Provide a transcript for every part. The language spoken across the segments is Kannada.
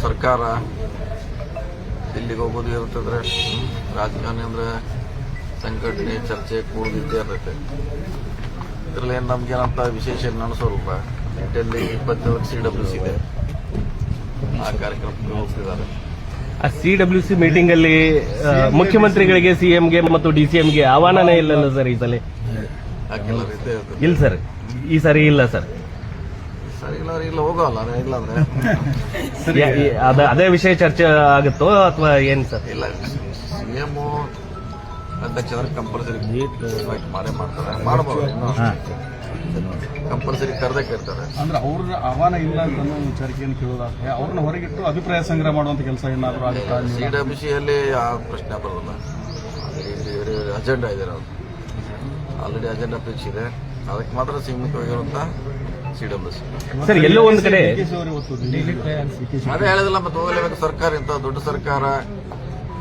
ಸರ್ಕಾರ ದಿಲ್ಲಿಗೆ ಹೋಗೋದು ಇರ್ತದ್ರೆ ರಾಜಕಾರಣಿ ಅಂದ್ರೆ ಸಂಘಟನೆ ಚರ್ಚೆ ಕೂಡಿದ್ದೇ ಇರ್ತೈತೆ. ಇದರಲ್ಲಿ ಏನು ನಮ್ಗೇನಂತ ವಿಶೇಷ ನಡೆಸೋಲ್ಪ. ಡೆಲ್ಲಿ 27 CWC ಇದೆ, ಆ ಕಾರ್ಯಕ್ರಮಕ್ಕೆ ಹೋಗ್ತಿದ್ದಾರೆ. ಆ CWC ಮೀಟಿಂಗ್ ಅಲ್ಲಿ ಮುಖ್ಯಮಂತ್ರಿಗಳಿಗೆ, ಸಿಎಂಗೆ ಮತ್ತು DCMಗೆ ಆಹ್ವಾನನೇ ಇಲ್ಲಲ್ಲ ಸರ್ ಈ ಸಲ? ಯಾಕೆಲ್ಲ ಇದ್ದೇ ಇರ್ತದೆ. ಇಲ್ಲ ಸರ್, ಈ ಸಾರಿ ಇಲ್ಲ ಸರ್. ಸರಿ ಇಲ್ಲ ಹೋಗೋಲ್ಲ ಇಲ್ಲಾಂದ್ರೆ ಅದೇ ವಿಷಯ ಚರ್ಚೆ ಆಗುತ್ತೋ ಅಥವಾ ಏನ್ ಸರ್? ಇಲ್ಲ, CM ಅಧ್ಯಕ್ಷರು ಕಂಪಲ್ಸರಿ ಇನ್ವೈಟ್ ಮಾಡ್ತಾರೆ, ಮಾಡಬಹುದು. ಕಂಪಲ್ಸರಿ ಕರೆದೇ ಕೇಳ್ತಾರೆ. ಅಂದ್ರೆ ಅವ್ರ ಆಹ್ವಾನ ಇಲ್ಲ ಅಂತ ಅನ್ನೋ ವಿಚಾರಕ್ಕೆ ಕೇಳೋದಾದ್ರೆ ಅವ್ರನ್ನ ಹೊರಗಿಟ್ಟು ಅಭಿಪ್ರಾಯ ಸಂಗ್ರಹ ಮಾಡುವಂತ ಕೆಲಸ ಏನಾದ್ರು ಆಗುತ್ತಾ? CWC ಅಲ್ಲಿ ಆ ಪ್ರಶ್ನೆ ಬರೋಲ್ಲ. ಅಜೆಂಡಾ ಇದೆ, ಆಲ್ರೆಡಿ ಅಜೆಂಡಾ ಫಿಕ್ಸ್ ಇದೆ, ಅದಕ್ಕೆ ಮಾತ್ರ ಸೀಮಿತವಾಗಿರುವಂತ CWC. ಸರ್ ಎಲ್ಲೋ ಒಂದ್ ಕಡೆ ಅದೇ ಹೇಳಿದಿಲ್ಲ, ಮತ್ತೆ ಹೋಗಲೇಬೇಕು. ಸರ್ಕಾರ ಇಂತ ದೊಡ್ಡ ಸರ್ಕಾರ,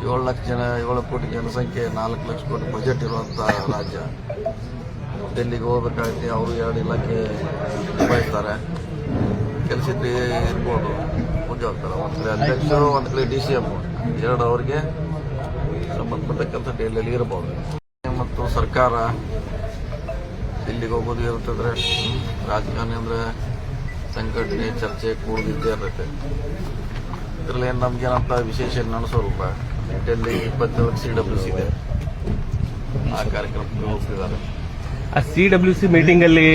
7 ಲಕ್ಷ ಜನ, 7 ಕೋಟಿ ಜನಸಂಖ್ಯೆ, 4 ಲಕ್ಷ ಕೋಟಿ ಬಜೆಟ್ ಇರುವಂತ ರಾಜ್ಯ. ಡೆಲ್ಲಿಗೆ ಹೋಗ್ಬೇಕಾಗಿ ಅವರು 2 ಇಲಾಖೆ ನಿಭಾಯಿಸ್ತಾರೆ. ಕೆಲಸ ಇರ್ಬೋದು, ಮುಂದೆ ಹೋಗ್ತಾರೆ. ಒಂದ್ ಕಡೆ ಅಧ್ಯಕ್ಷರು, ಒಂದ್ ಕಡೆ DCM, 2 ಅವರಿಗೆ ಸಂಬಂಧಪಟ್ಟ ಕೆಲಸ ಡೆಲ್ಲಿಯಲ್ಲಿ ಇರಬಹುದು. ಮತ್ತು ಸರ್ಕಾರ ದಿಲ್ಲಿಗೆ ಹೋಗೋದು ಇರ್ತದ್ರೆ ರಾಜಕಾರಣಿ ಅಂದ್ರೆ ಸಂಘಟನೆ ಚರ್ಚೆ ಕೂಡಿದ್ದೇ ಇರ್ತೈತೆ. ಇದರಲ್ಲಿ ಏನು ನಮ್ಗೇನಂತ ವಿಶೇಷ ನಡೆಸೋಲ್ಪ. ಡೆಲ್ಲಿ 27 CWC ಇದೆ, ಆ ಕಾರ್ಯಕ್ರಮಕ್ಕೆ ಹೋಗ್ತಿದ್ದಾರೆ. ಆ CWC ಮೀಟಿಂಗ್ ಅಲ್ಲಿ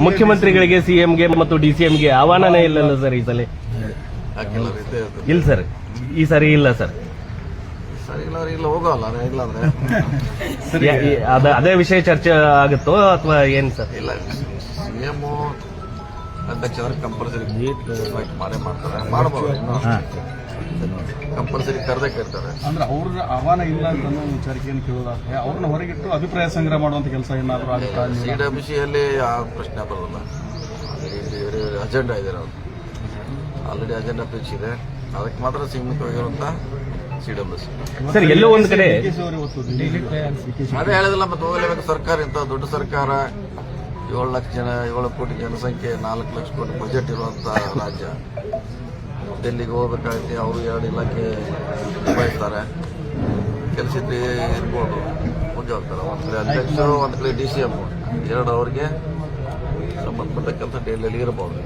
ಮುಖ್ಯಮಂತ್ರಿಗಳಿಗೆ, ಸಿಎಂಗೆ ಮತ್ತು DCMಗೆ ಆಹ್ವಾನನೇ ಇಲ್ಲಲ್ಲ ಸರ್ ಈ ಸಲ? ಯಾಕೆಲ್ಲ ಇದ್ದೇ ಇರ್ತದೆ. ಇಲ್ಲ ಸರ್, ಈ ಸಾರಿ ಇಲ್ಲ ಸರ್. ಸರಿ ಇಲ್ಲ ಹೋಗೋಲ್ಲ ಇಲ್ಲಾಂದ್ರೆ ಅದೇ ವಿಷಯ ಚರ್ಚೆ ಆಗುತ್ತೋ ಅಥವಾ ಏನ್ ಸರ್? ಇಲ್ಲ, CM ಅಧ್ಯಕ್ಷರು ಕಂಪಲ್ಸರಿ ಇನ್ವೈಟ್ ಮಾಡ್ತಾರೆ, ಮಾಡಬಹುದು. ಕಂಪಲ್ಸರಿ ಕರೆದೇ ಕೇಳ್ತಾರೆ. ಅಂದ್ರೆ ಅವ್ರ ಆಹ್ವಾನ ಇಲ್ಲ ಅಂತ ಅನ್ನೋ ವಿಚಾರಕ್ಕೆ ಕೇಳೋದಾದ್ರೆ ಅವ್ರನ್ನ ಹೊರಗಿಟ್ಟು ಅಭಿಪ್ರಾಯ ಸಂಗ್ರಹ ಮಾಡುವಂತ ಕೆಲಸ ಏನಾದ್ರು ಆಗುತ್ತಾ? CWC ಅಲ್ಲಿ ಆ ಪ್ರಶ್ನೆ ಬರೋಲ್ಲ. ಅಜೆಂಡಾ ಇದೆ, ಆಲ್ರೆಡಿ ಅಜೆಂಡಾ ಫಿಕ್ಸ್ ಇದೆ, ಅದಕ್ಕೆ ಮಾತ್ರ ಸೀಮಿತವಾಗಿರುವಂತ CWC. ಸರ್ ಎಲ್ಲೋ ಒಂದ್ ಕಡೆ ಅದೇ ಹೇಳಿದಿಲ್ಲ, ಮತ್ತೆ ಹೋಗಲೇಬೇಕು. ಸರ್ಕಾರ ಇಂತ ದೊಡ್ಡ ಸರ್ಕಾರ, 7 ಲಕ್ಷ ಜನ, 7 ಕೋಟಿ ಜನಸಂಖ್ಯೆ, 4 ಲಕ್ಷ ಕೋಟಿ ಬಜೆಟ್ ಇರುವಂತ ರಾಜ್ಯ. ಡೆಲ್ಲಿಗೆ ಹೋಗ್ಬೇಕಾಗಿ ಅವರು 2 ಇಲಾಖೆ ನಿಭಾಯಿಸ್ತಾರೆ. ಕೆಲಸ ಇರ್ಬೋದು, ಮುಂದೆ ಹೋಗ್ತಾರೆ. ಒಂದ್ ಕಡೆ ಅಧ್ಯಕ್ಷರು, ಒಂದ್ ಕಡೆ DCM, 2 ಅವರಿಗೆ ಸಂಬಂಧಪಟ್ಟ ಕೆಲಸ ಡೆಲ್ಲಿಯಲ್ಲಿ ಇರಬಹುದು.